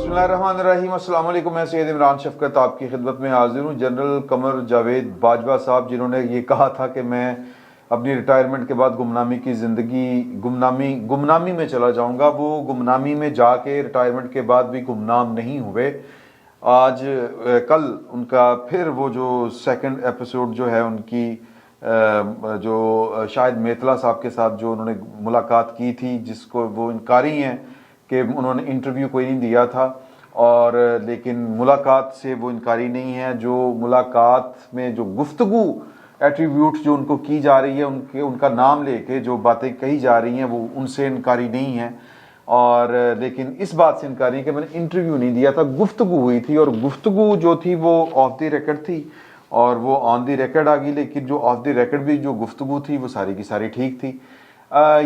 बिस्मिल्लाहिर्रहमानिर्रहीम। अस्सलाम वालेकुम। मैं सैयद इमरान शफकत आपकी खिदमत में हाजिर हूँ। जनरल कमर जावेद बाजवा साहब जिन्होंने ये कहा था कि मैं अपनी रिटायरमेंट के बाद गुमनामी की ज़िंदगी गुमनामी में चला जाऊँगा, वो गुमनामी में जाके रिटायरमेंट के बाद भी गुमनाम नहीं हुए। आज कल उनका फिर वो जो सेकंड एपिसोड जो है उनकी जो शायद मेतला साहब के साथ जो उन्होंने मुलाकात की थी, जिसको वो इनकारी हैं कि उन्होंने इंटरव्यू कोई नहीं दिया था, और लेकिन मुलाकात से वो इनकारी नहीं है। जो मुलाकात में जो गुफ्तगू एट्रीब्यूट जो उनको की जा रही है, उनका नाम लेके जो बातें कही जा रही हैं, वो उनसे इनकारी नहीं है। और लेकिन इस बात से इनकारी कि मैंने इंटरव्यू नहीं दिया था, गुफ्तगू हुई थी, और गुफ्तगू जो थी वो ऑफ द रिकॉर्ड थी और वो ऑन द रिकॉर्ड आ गई। लेकिन जो ऑफ द रिकॉर्ड भी जो गुफ्तगू थी वो सारी की सारी ठीक थी।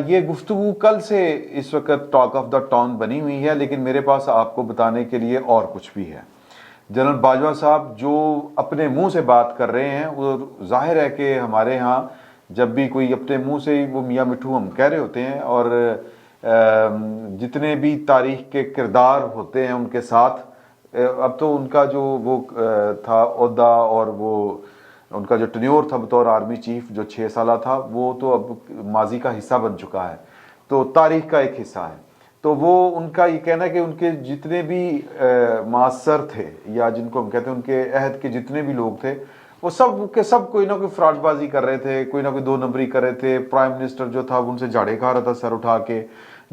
ये गुफ्तगू कल से इस वक्त टॉक ऑफ द टाउन बनी हुई है, लेकिन मेरे पास आपको बताने के लिए और कुछ भी है। जनरल बाजवा साहब जो अपने मुंह से बात कर रहे हैं, वो जाहिर है कि हमारे यहाँ जब भी कोई अपने मुंह से वो मियाँ मिठू हम कह रहे होते हैं, और जितने भी तारीख के किरदार होते हैं उनके साथ, अब तो उनका जो वो था ओहदा और वो उनका जो टेन्योर था बतौर आर्मी चीफ जो 6 साल था, वो तो अब माजी का हिस्सा बन चुका है, तो तारीख का एक हिस्सा है। तो वो उनका ये कहना है कि उनके जितने भी मासर थे, या जिनको हम कहते हैं उनके अहद के जितने भी लोग थे, वो सब के सब कोई ना कोई फ्रॉडबाजी कर रहे थे, कोई ना कोई 2 नंबरी कर रहे थे। प्राइम मिनिस्टर जो था उनसे झाड़े खा रहा था सर उठा के,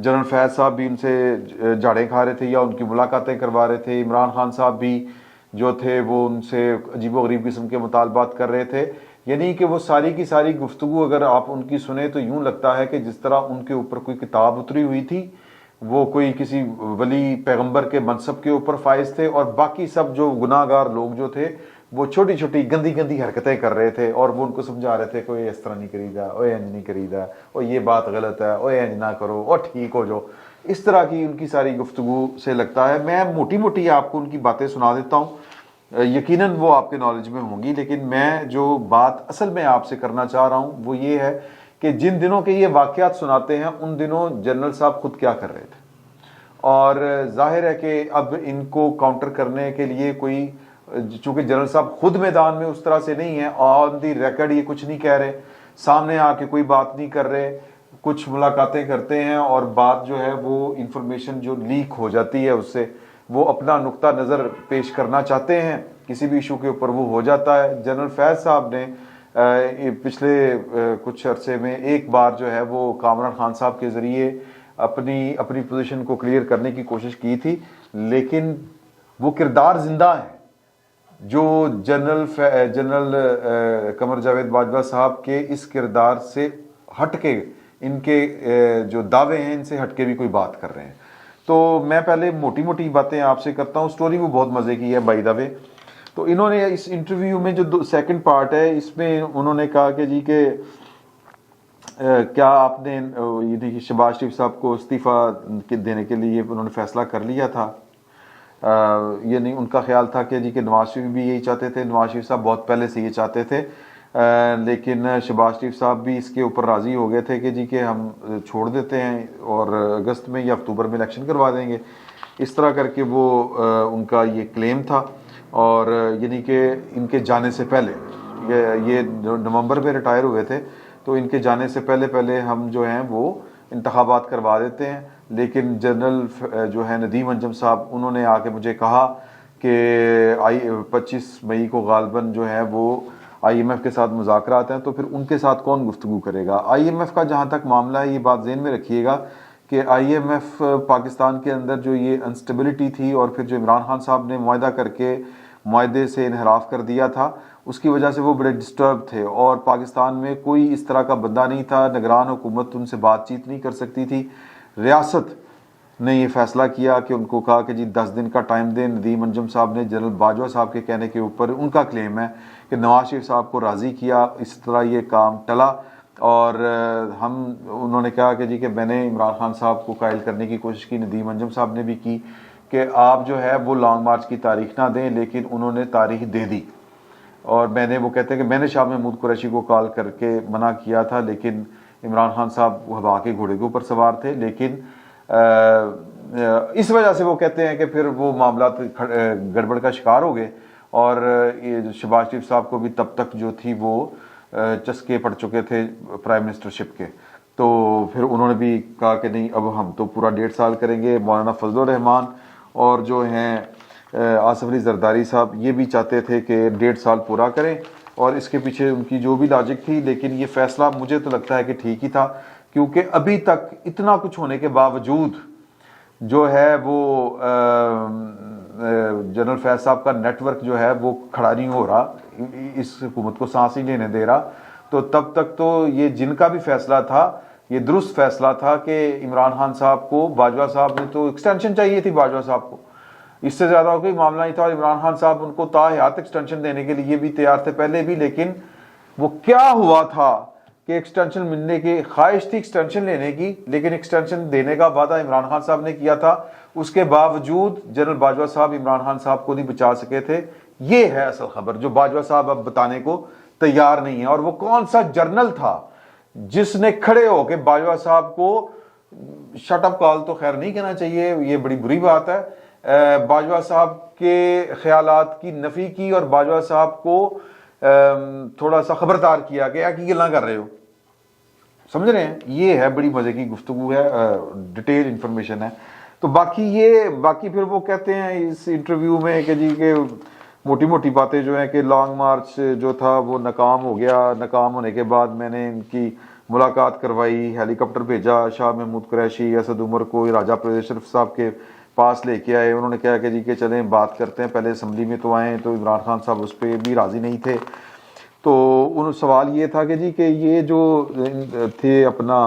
जनरल फैज साहब भी उनसे झाड़े खा रहे थे या उनकी मुलाकातें करवा रहे थे, इमरान खान साहब भी जो थे वो उनसे अजीबो गरीब किस्म के मुतालबात कर रहे थे। यानी कि वो सारी की सारी गुफ्तगू अगर आप उनकी सुने तो यूं लगता है कि जिस तरह उनके ऊपर कोई किताब उतरी हुई थी, वो कोई किसी वली पैगंबर के मनसब के ऊपर फाइज थे, और बाकी सब जो गुनाहगार लोग जो थे वो छोटी छोटी गंदी गंदी हरकतें कर रहे थे, और वो उनको समझा रहे थे कोई इस तरह नहीं करीदा, ओए इंज नहीं करीदा, ओ ये बात गलत है, ओए इंज ना करो, ओ ठीक हो जो। इस तरह की उनकी सारी गुफ्तगू से लगता है। मैं मोटी मोटी आपको उनकी बातें सुना देता हूँ, यकीनन वो आपके नॉलेज में होंगी, लेकिन मैं जो बात असल में आपसे करना चाह रहा हूँ वो ये है कि जिन दिनों के ये वाक़यात सुनाते हैं उन दिनों जनरल साहब खुद क्या कर रहे थे, और जाहिर है कि अब इनको काउंटर करने के लिए कोई, चूंकि जनरल साहब खुद मैदान में उस तरह से नहीं है, ऑन दी रिकॉर्ड ये कुछ नहीं कह रहे, सामने आके कोई बात नहीं कर रहे, कुछ मुलाकातें करते हैं और बात जो है वो इंफॉर्मेशन जो लीक हो जाती है उससे वो अपना नुक्ता नज़र पेश करना चाहते हैं किसी भी इशू के ऊपर, वो हो जाता है। जनरल फैज साहब ने पिछले कुछ अरसे में एक बार जो है वो कामरान खान साहब के ज़रिए अपनी पोजीशन को क्लियर करने की कोशिश की थी, लेकिन वो किरदार जिंदा है जो जनरल कमर जावेद बाजवा साहब के इस किरदार से हटके, इनके जो दावे हैं इनसे हटके भी कोई बात कर रहे हैं। तो मैं पहले मोटी मोटी बातें आपसे करता हूँ। स्टोरी वो बहुत मज़े की है बाय द वे। तो इन्होंने इस इंटरव्यू में जो सेकंड पार्ट है, इसमें उन्होंने कहा कि जी के क्या आपने ये शहबाज शरीफ साहब को इस्तीफ़ा देने के लिए उन्होंने फैसला कर लिया था। ये नहीं, उनका ख्याल था कि जी के नवाज शरीफ भी यही चाहते थे, नवाज शरीफ साहब बहुत पहले से ये चाहते थे, लेकिन शहबाज शरीफ साहब भी इसके ऊपर राज़ी हो गए थे कि जी के हम छोड़ देते हैं और अगस्त में या अक्टूबर में इलेक्शन करवा देंगे। इस तरह करके वो उनका ये क्लेम था, और यानी कि इनके जाने से पहले, ये नवंबर में रिटायर हुए थे, तो इनके जाने से पहले पहले हम जो हैं वो इंतखाबात करवा देते हैं। लेकिन जनरल जो है नदीम अंजम साहब, उन्होंने आके मुझे कहा कि 25 मई को गालबन जो है वो IMF के साथ मुज़ाकरात हैं, तो फिर उनके साथ कौन गुफ्तगू करेगा। IMF का जहाँ तक मामला है, ये बात ज़हन में रखिएगा कि IMF पाकिस्तान के अंदर जो ये अनस्टेबिलिटी थी, और फिर जो इमरान खान साहब ने मुआहदा करके मुआहदे से इनहराफ कर दिया था, उसकी वजह से वो बड़े डिस्टर्ब थे, और पाकिस्तान में कोई इस तरह का बंदा नहीं था, निगरान हुकूमत उनसे बातचीत नहीं कर सकती थी। रियासत ने ये फैसला किया कि उनको कहा कि जी 10 दिन का टाइम दें। नदीम अंजम साहब ने जनरल बाजवा साहब के कहने के ऊपर, उनका क्लेम है कि नवाज शरीफ साहब को राज़ी किया, इस तरह ये काम टला, और उन्होंने कहा कि जी कि मैंने इमरान खान साहब को कायल करने की कोशिश की, नदीम अंजम साहब ने भी की कि आप जो है वो लॉन्ग मार्च की तारीख ना दें, लेकिन उन्होंने तारीख दे दी। और वो कहते हैं कि मैंने शाह महमूद कुरैशी को कॉल करके मना किया था, लेकिन इमरान खान साहब हवा के घोड़े के ऊपर सवार थे, लेकिन इस वजह से वो कहते हैं कि फिर वो मामलात गड़बड़ का शिकार हो गए और ये शहबाज शरीफ साहब को भी तब तक जो थी वो चस्के पड़ चुके थे प्राइम मिनिस्टरशिप के। तो फिर उन्होंने भी कहा कि नहीं, अब हम तो पूरा 1.5 साल करेंगे। मौलाना फजलुर रहमान और जो हैं आसिफ अली जरदारी साहब, ये भी चाहते थे कि 1.5 साल पूरा करें और इसके पीछे उनकी जो भी लॉजिक थी। लेकिन ये फैसला मुझे तो लगता है कि ठीक ही था, क्योंकि अभी तक इतना कुछ होने के बावजूद जो है वो जनरल फैज साहब का नेटवर्क जो है वो खड़ा नहीं हो रहा, इस हुकूमत को सांस ही लेने दे रहा। तो तब तक तो ये जिनका भी फैसला था ये दुरुस्त फैसला था कि इमरान खान साहब को, बाजवा साहब ने तो एक्सटेंशन चाहिए थी बाजवा साहब को, इससे ज्यादा कोई मामला नहीं था। और इमरान खान साहब उनको ताहयात एक्सटेंशन देने के लिए भी तैयार थे पहले भी। लेकिन वो क्या हुआ था कि एक्सटेंशन मिलने की ख्वाहिश थी एक्सटेंशन लेने की, लेकिन एक्सटेंशन देने का वादा इमरान खान साहब ने किया था। उसके बावजूद जनरल बाजवा साहब इमरान खान साहब को नहीं बचा सके थे। ये है असल खबर जो बाजवा साहब अब बताने को तैयार नहीं है। और वो कौन सा जर्नल था जिसने खड़े होकर बाजवा साहब को शट अप कॉल, तो खैर नहीं कहना चाहिए, ये बड़ी बुरी बात है, बाजवा साहब के ख्यालात की नफी की और बाजवा साहब को थोड़ा सा खबरदार किया कि क्या गिला कर रहे हो, समझ रहे हैं। ये है बड़ी मजे की गुफ्तगू है, डिटेल इंफॉर्मेशन है। तो बाकी फिर वो कहते हैं इस इंटरव्यू में कि जी के मोटी मोटी बातें जो है कि लॉन्ग मार्च जो था वो नाकाम हो गया। नाकाम होने के बाद मैंने इनकी मुलाकात करवाई, हेलीकॉप्टर भेजा, शाह महमूद कुरैशी, असद उमर को राजा परवेज शरीफ साहब के पास लेके आए। उन्होंने कहा कि जी के चलें बात करते हैं, पहले असम्बली में तो आए। तो इमरान खान साहब उस पर भी राज़ी नहीं थे। तो उन सवाल ये था कि जी कि ये जो थे अपना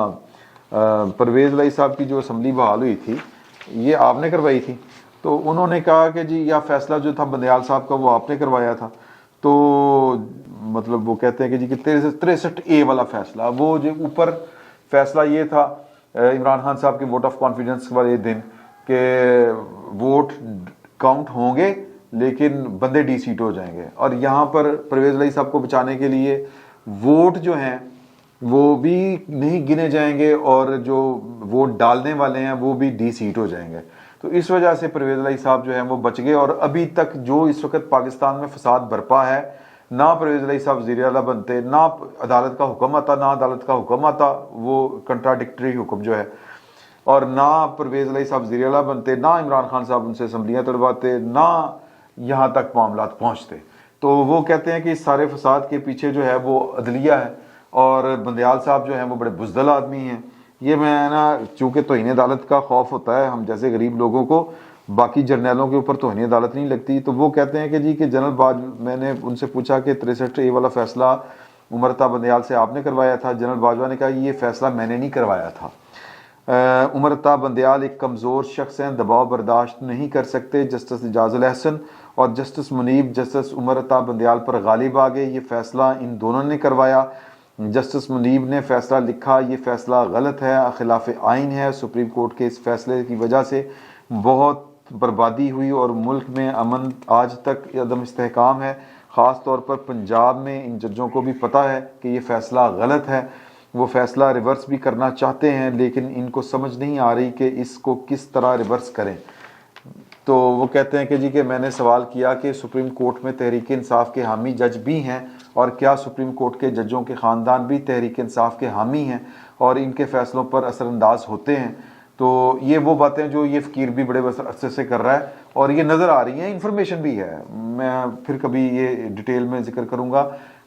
परवेज़ लाई साहब की जो असम्बली बहाल हुई थी ये आपने करवाई थी। तो उन्होंने कहा कि जी यह फैसला जो था बंदयाल साहब का वो आपने करवाया था। तो मतलब वो कहते हैं कि जी कि 63A वाला फैसला, वो जो ऊपर फैसला ये था इमरान खान साहब के वोट ऑफ कॉन्फिडेंस वाले दिन के वोट काउंट होंगे लेकिन बंदे डी सीट हो जाएंगे। और यहाँ पर परवेज़ लाई साहब को बचाने के लिए वोट जो हैं वो भी नहीं गिने जाएंगे और जो वोट डालने वाले हैं वो भी डी सीट हो जाएंगे। तो इस वजह से परवेज़ लाई साहब जो हैं वो बच गए। और अभी तक जो इस वक्त पाकिस्तान में फसाद बरपा है, ना परवेज़ लाई साहब वज़ीर आला बनते, ना अदालत का हुक्म आता, ना अदालत का हुक्म आता, वो कंट्राडिक्टरी हुक्म जो है, और ना परवेज़ लाई साहब वज़ीर आला बनते, ना इमरान खान साहब उनसे असम्बलियाँ तोड़वाते, ना यहाँ तक मामलात पहुँचते। तो वो कहते हैं कि इस सारे फसाद के पीछे जो है वो अदलिया है और बंदयाल साहब जो हैं वो बड़े बुज़दिल आदमी हैं। ये मैं ना, चूँकि तौहीन अदालत का खौफ होता है हम जैसे गरीब लोगों को, बाकी जर्नैलों के ऊपर तौहीन अदालत नहीं लगती। तो वो कहते हैं कि जी कि मैंने उनसे पूछा कि 63A वाला फैसला उमरता बंदयाल से आपने करवाया था। जनरल बाजवा ने कहा ये फैसला मैंने नहीं करवाया था। उमरता बंदयाल एक कमज़ोर शख्स हैं, दबाव बर्दाश्त नहीं कर सकते। जस्टिस इजाज़ुल अहसन और जस्टिस मुनीब जस्टिस उमरता बंदयाल पर गालिब आ गए। ये फैसला इन दोनों ने करवाया। जस्टिस मुनीब ने फैसला लिखा, ये फैसला गलत है, खिलाफ आइन है। सुप्रीम कोर्ट के इस फैसले की वजह से बहुत बर्बादी हुई और मुल्क में अमन आज तक अदम इस्तेहकाम है। ख़ास तौर पर पंजाब में इन जजों को भी पता है कि ये फ़ैसला गलत है। वो फ़ैसला रिवर्स भी करना चाहते हैं लेकिन इनको समझ नहीं आ रही कि इसको किस तरह रिवर्स करें। तो वो कहते हैं कि जी कि मैंने सवाल किया कि सुप्रीम कोर्ट में तहरीक इंसाफ के हामी जज भी हैं और क्या सुप्रीम कोर्ट के जजों के ख़ानदान भी तहरीक इंसाफ के हामी हैं और इनके फ़ैसलों पर असरअंदाज होते हैं। तो ये वो बातें जो ये फ़कीर भी बड़े अरसे से कर रहा है और ये नज़र आ रही हैं, इन्फॉर्मेशन भी है। मैं फिर कभी ये डिटेल में जिक्र करूँगा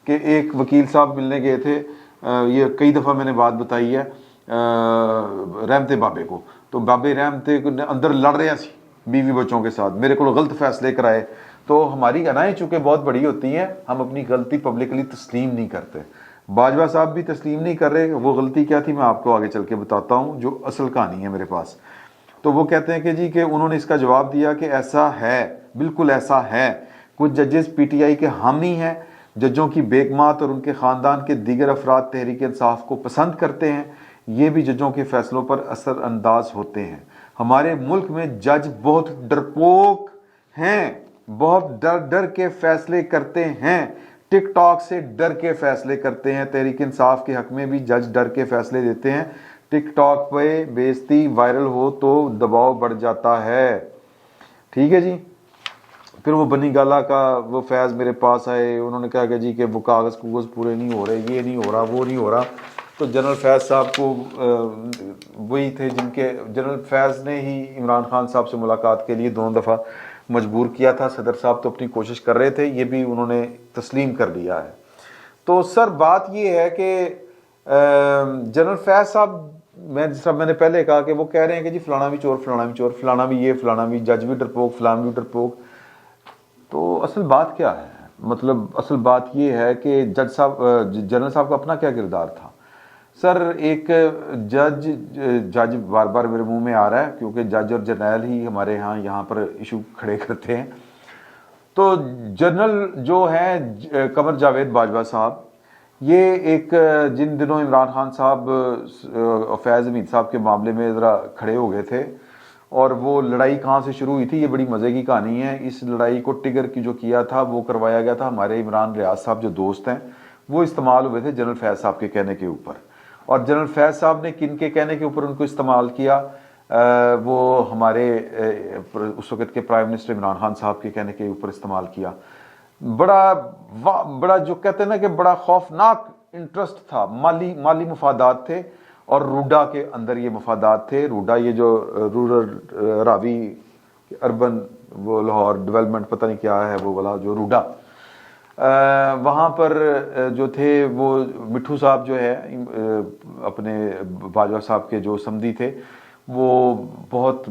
कि एक वकील साहब मिलने गए थे, ये कई दफ़ा मैंने बात बताई है रहमते बाबे को। तो बाबे रहमते अंदर लड़ रहे सी बीवी बच्चों के साथ, मेरे को गलत फैसले कराए। तो हमारी अनाएं चूँकि बहुत बड़ी होती हैं, हम अपनी गलती पब्लिकली तस्लीम नहीं करते। बाजवा साहब भी तस्लीम नहीं कर रहे। वो गलती क्या थी मैं आपको आगे चल के बताता हूँ, जो असल कहानी है मेरे पास। तो वो कहते हैं कि जी कि उन्होंने इसका जवाब दिया कि ऐसा है, बिल्कुल ऐसा है। कुछ जजेस पीटीआई के हामी हैं। जजों की बेगमात और उनके ख़ानदान के दीगर अफराद तहरीक इंसाफ को पसंद करते हैं। ये भी जजों के फैसलों पर असरअंदाज होते हैं। हमारे मुल्क में जज बहुत डरपोक हैं, बहुत डर डर के फैसले करते हैं। टिकटॉक से डर के फैसले करते हैं। तहरीक इंसाफ के हक में भी जज डर के फैसले देते हैं। टिक टॉक पे बेइज्जती वायरल हो तो दबाव बढ़ जाता है। ठीक है जी। फिर वो बनी गाला का वो फैज़ मेरे पास आए, उन्होंने कहा कि जी कि वो कागज़ कुगज़ पूरे नहीं हो रहे, ये नहीं हो रहा, वो नहीं हो रहा। तो जनरल फैज़ साहब को वही थे जिनके जनरल फैज़ ने ही इमरान खान साहब से मुलाकात के लिए 2 दफ़ा मजबूर किया था। सदर साहब तो अपनी कोशिश कर रहे थे, ये भी उन्होंने तस्लीम कर लिया है। तो सर बात ये है कि जनरल फैज़ साहब, जिस तरह मैंने पहले कहा कि वो कह रहे हैं कि जी फलाना भी चोर, फलाना भी चोर, फलाना भी ये, फलाना भी, जज भी डरपोक, फलाना भी डरपोक। तो असल बात क्या है? मतलब असल बात ये है कि जनरल साहब का अपना क्या किरदार था। सर एक जज बार बार मेरे मुंह में आ रहा है क्योंकि जज और जर्नैल ही हमारे यहाँ पर इशू खड़े करते हैं। तो जनरल जो है कमर जावेद बाजवा साहब, ये एक जिन दिनों इमरान खान साहब फैज़ हमीद साहब के मामले में ज़रा खड़े हो गए थे, और वो लड़ाई कहाँ से शुरू हुई थी, ये बड़ी मज़े की कहानी है। इस लड़ाई को टिगर की जो किया था वो करवाया गया था हमारे इमरान रियाज साहब जो दोस्त हैं, वो इस्तेमाल हुए थे जनरल फैज़ साहब के कहने के ऊपर। और जनरल फैज़ साहब ने किन के कहने के ऊपर उनको इस्तेमाल किया, वो हमारे उस वक़्त के प्राइम मिनिस्टर इमरान खान साहब के कहने के ऊपर इस्तेमाल किया। बड़ा जो कहते हैं ना कि बड़ा खौफनाक इंटरेस्ट था, माली मफादात थे, और रूडा के अंदर ये मफादात थे। रूडा ये जो रूरल रावी अर्बन वो लाहौर डेवलपमेंट पता नहीं क्या है वो वाला जो रूडा, वहाँ पर जो थे वो मिठू साहब जो है अपने बाजवा साहब के जो समधी थे, वो बहुत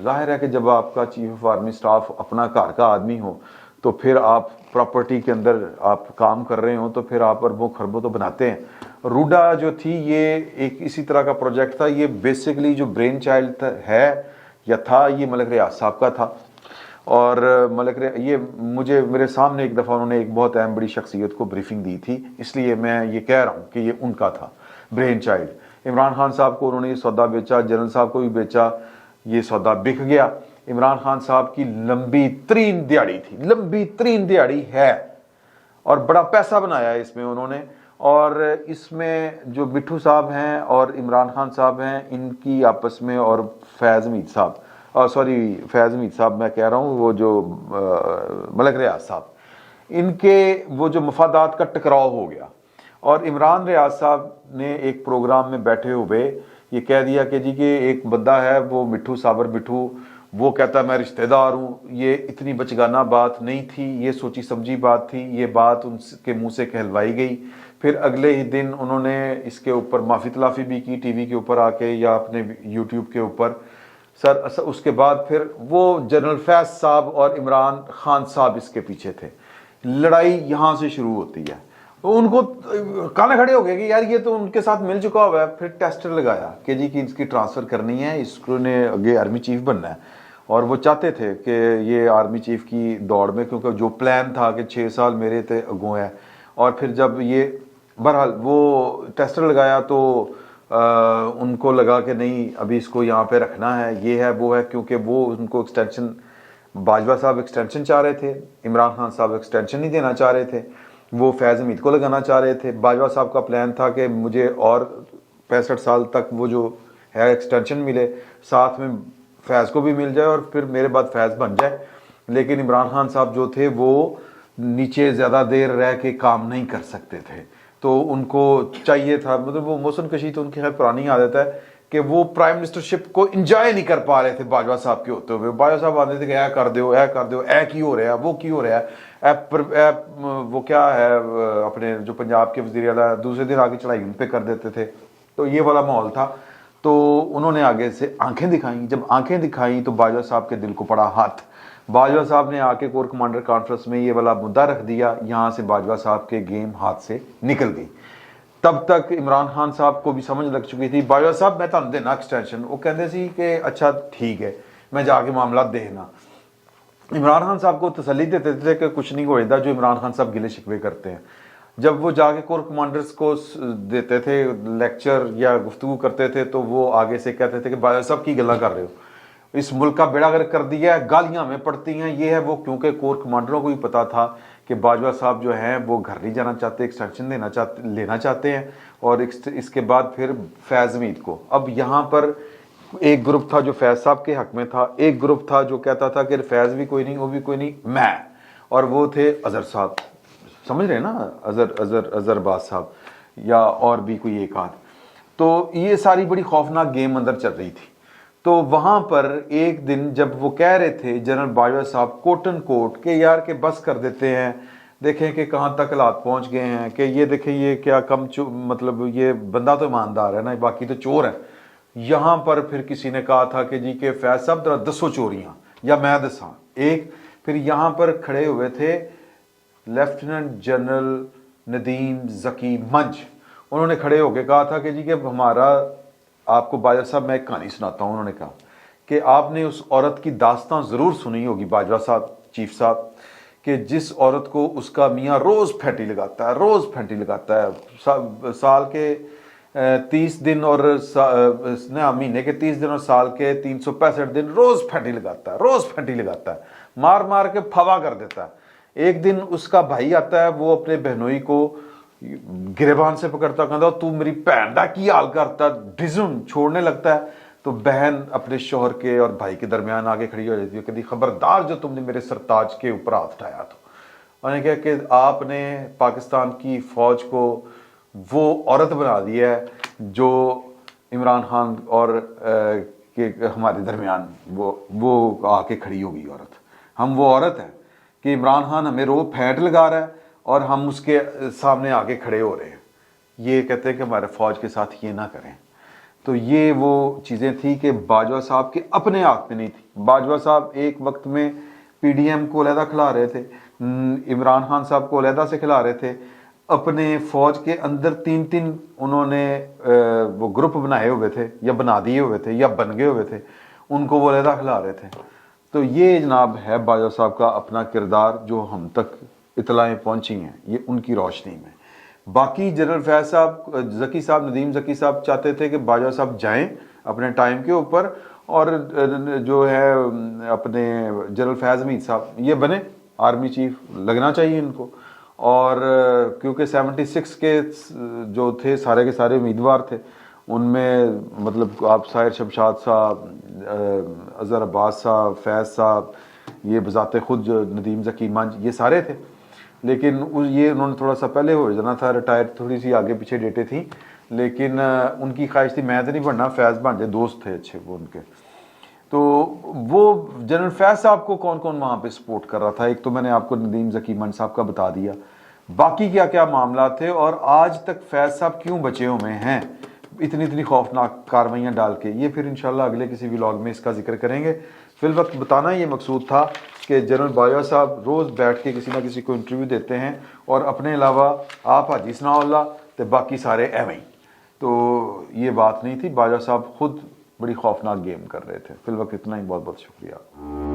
जाहिर है कि जब आपका चीफ ऑफ आर्मी स्टाफ अपना घर का आदमी हो तो फिर आप प्रॉपर्टी के अंदर आप काम कर रहे हो तो फिर आप अरबों खरबों तो बनाते हैं। रूडा जो थी ये एक इसी तरह का प्रोजेक्ट था। ये बेसिकली जो ब्रेन चाइल्ड है या था ये मलिक रियाज साहब का था। और ये मुझे मेरे सामने एक दफ़ा उन्होंने एक बहुत अहम बड़ी शख्सियत को ब्रीफिंग दी थी, इसलिए मैं ये कह रहा हूँ कि ये उनका था ब्रेन चाइल्ड। इमरान खान साहब को उन्होंने ये सौदा बेचा, जनरल साहब को भी बेचा, ये सौदा बिक गया। इमरान खान साहब की लंबी तरीन दिहाड़ी थी, लंबी तरीन दिहाड़ी है, और बड़ा पैसा बनाया है इसमें उन्होंने। और इसमें जो मिठू साहब हैं और इमरान खान साहब हैं, इनकी आपस में, और फैज़ हमीद साहब, फैज़ हमीद साहब मैं कह रहा हूँ, वो जो मलिक रियाज साहब, इनके वो जो मफादात का टकराव हो गया। और इमरान रियाज साहब ने एक प्रोग्राम में बैठे हुए ये कह दिया कि जी कि एक बंदा है वो मिठू साबर मिठू, वो कहता मैं रिश्तेदार हूँ। ये इतनी बचगाना बात नहीं थी, ये सोची समझी बात थी। ये बात उनके मुंह से कहलवाई गई। फिर अगले ही दिन उन्होंने इसके ऊपर माफ़ी तलाफ़ी भी की टीवी के ऊपर आके या अपने यूट्यूब के ऊपर। सर उसके बाद फिर वो जनरल फैज़ साहब और इमरान खान साहब इसके पीछे थे। लड़ाई यहाँ से शुरू होती है। तो उनको काने खड़े हो गए कि यार ये तो उनके साथ मिल चुका हुआ है। फिर टेस्टर लगाया कि जी कि इसकी ट्रांसफ़र करनी है, इसको ने आगे आर्मी चीफ बनना है। और वो चाहते थे कि ये आर्मी चीफ की दौड़ में, क्योंकि जो प्लान था कि 6 साल मेरे थे अगो है। और फिर जब ये बहरहाल वो टेस्टर लगाया तो उनको लगा कि नहीं अभी इसको यहाँ पे रखना है, ये है वो है, क्योंकि वो उनको एक्सटेंशन, बाजवा साहब एक्सटेंशन चाह रहे थे, इमरान खान साहब एक्सटेंशन नहीं देना चाह रहे थे, वो फैज़ हमीद को लगाना चाह रहे थे। बाजवा साहब का प्लान था कि मुझे और 65 साल तक वो जो है एक्सटेंशन मिले, साथ में फैज़ को भी मिल जाए और फिर मेरे बाद फैज़ बन जाए। लेकिन इमरान खान साहब जो थे वो नीचे ज़्यादा देर रह के काम नहीं कर सकते थे, तो उनको चाहिए था, मतलब वो मोहसिन कशी तो उनकी खैर पुरानी आदत है कि वो प्राइम मिनिस्टरशिप को इंजॉय नहीं कर पा रहे थे बाजवा साहब के होते हुए। बाजवा साहब आते थे कि ऐ कर दो, ऐ कर दो, ऐ की हो रहा है, वो की हो रहा है, वो क्या है, अपने जो पंजाब के वज़ीर आला दूसरे दिन आगे चढ़ाई उन पे कर देते थे। तो ये वाला माहौल था। तो उन्होंने आगे से आंखें दिखाई। जब आंखें दिखाई तो बाजवा साहब के दिल को पड़ा हाथ। बाजवा साहब ने आके कोर कमांडर कॉन्फ्रेंस में ये वाला मुद्दा रख दिया। यहाँ से बाजवा साहब के गेम हाथ से निकल गई। तब तक इमरान खान साहब को भी समझ लग चुकी थी, बाजवा साहब मैं तुहानू देना एक्सटेंशन। वो कहते सी कि अच्छा ठीक है, मैं जाके मामला देखना। इमरान खान साहब को तसल्ली देते थे कि कुछ नहीं होता, जो इमरान खान साहब गिले शिकवे करते हैं। जब वो जाके कोर कमांडर्स को देते थे लेक्चर या गुफ्तगू करते थे तो वो आगे से कहते थे कि बाजवा साहब की गल्ला कर रहे हो, इस मुल्क का बेड़ा गर्क कर दिया है, गालियां हमें पड़ती हैं, ये है वो। क्योंकि कोर कमांडरों को भी पता था کہ باجوہ صاحب جو ہیں وہ گھر نہیں جانا چاہتے، ایکسٹینشن لینا چاہتے ہیں، اور اس کے بعد پھر فیض حمید کو. اب یہاں پر ایک گروپ تھا جو فیض صاحب کے حق میں تھا، ایک گروپ تھا جو کہتا تھا کہ فیض بھی کوئی نہیں، وہ بھی کوئی نہیں، میں، اور وہ تھے اظہر صاحب، سمجھ رہے ہیں نا، اظہر باز صاحب یا اور بھی کوئی ایک آدھ. تو یہ ساری بڑی خوفناک گیم اندر چل رہی تھی. تو وہاں پر ایک دن جب وہ کہہ رہے تھے جنرل باجوہ صاحب کوٹن کوٹ کہ یار کہ بس کر دیتے ہیں، دیکھیں کہ کہاں تک حالات پہنچ گئے ہیں، کہ یہ دیکھیں یہ کیا مطلب یہ بندہ تو ایماندار ہے نا، باقی تو چور ہے. یہاں پر پھر کسی نے کہا تھا کہ جی کہ فیض صاحب ذرا دسو چوریاں یا میں دساں ایک. پھر یہاں پر کھڑے ہوئے تھے لیفٹیننٹ جنرل ندیم ذکی منج، انہوں نے کھڑے ہو کے کہا تھا کہ جی کہ ہمارا آپ کو باجوہ صاحب میں ایک کہانی سناتا ہوں. انہوں نے کہا کہ آپ نے اس عورت کی داستان ضرور سنی ہوگی باجوہ صاحب، چیف صاحب، کہ جس عورت کو اس کا میاں روز پھینٹی لگاتا ہے، سال کے 30 دن اور مہینے کے 30 دن اور سال کے 365 دن روز پھینٹی لگاتا ہے، مار مار کے پھوا کر دیتا ہے. ایک دن اس کا بھائی آتا ہے، وہ اپنے بہنوئی کو گریبان سے پکڑتا، کہتا تو میری بہن دا کی حال کرتا، ڈزم چھوڑنے لگتا ہے. تو بہن اپنے شوہر کے اور بھائی کے درمیان آگے کھڑی ہو جاتی ہے، کہتی خبردار جو تم نے میرے سرتاج کے اوپر ہاتھ اٹھایا. تو انہوں نے کہا کہ آپ نے پاکستان کی فوج کو وہ عورت بنا دی ہے جو عمران خان اور ہمارے درمیان وہ آ کے کھڑی ہوگی عورت. ہم وہ عورت ہیں کہ عمران خان ہمیں رو پھینٹ لگا رہا ہے اور ہم اس کے سامنے آگے کھڑے ہو رہے ہیں. یہ کہتے ہیں کہ ہمارے فوج کے ساتھ یہ نہ کریں. تو یہ وہ چیزیں تھیں کہ باجوہ صاحب کے اپنے ہاتھ میں نہیں تھی. باجوہ صاحب ایک وقت میں پی ڈی ایم کو علیحدہ کھلا رہے تھے، عمران خان صاحب کو علیحدہ سے کھلا رہے تھے. اپنے فوج کے اندر 3 انہوں نے وہ گروپ بنائے ہوئے تھے یا بنا دیے ہوئے تھے یا بن گئے ہوئے تھے، ان کو وہ علیحدہ کھلا رہے تھے. تو یہ جناب ہے باجوہ صاحب کا اپنا کردار جو ہم تک اطلاعیں پہنچی ہیں، یہ ان کی روشنی میں. باقی جنرل فیض صاحب، ذکی صاحب، ندیم ذکی صاحب چاہتے تھے کہ باجوہ صاحب جائیں اپنے ٹائم کے اوپر، اور جو ہے اپنے جنرل فیض حمید صاحب یہ بنے آرمی چیف، لگنا چاہیے ان کو. اور کیونکہ 76 کے جو تھے سارے کے سارے امیدوار تھے، ان میں مطلب آپ ساحر شمشاد صاحب، اظہر عباس صاحب، فیض صاحب، یہ بذات خود جو ندیم ذکی منج، یہ سارے تھے. لیکن یہ انہوں نے تھوڑا سا پہلے ہو جانا تھا ریٹائر، تھوڑی سی آگے پیچھے ڈیٹیں تھیں، لیکن ان کی خواہش تھی میں تو نہیں بننا، فیض بن جائے، دوست تھے اچھے وہ ان کے. تو وہ جنرل فیض صاحب کو کون کون وہاں پہ سپورٹ کر رہا تھا، ایک تو میں نے آپ کو ندیم ذکی منج صاحب کا بتا دیا، باقی کیا کیا معاملات تھے اور آج تک فیض صاحب کیوں بچے ہوئے ہیں اتنی خوفناک کارروائیاں ڈال کے، یہ پھر انشاءاللہ اگلے کسی ولاگ میں اس کا ذکر کریں گے. فی الوقت بتانا یہ مقصود تھا کہ جنرل باجوہ صاحب روز بیٹھ کے کسی نہ کسی کو انٹرویو دیتے ہیں، اور اپنے علاوہ آپ حاجی ثناء اللہ تو باقی سارے ایویں ہی. تو یہ بات نہیں تھی، باجوہ صاحب خود بڑی خوفناک گیم کر رہے تھے. فی الوقت اتنا ہی، بہت بہت شکریہ.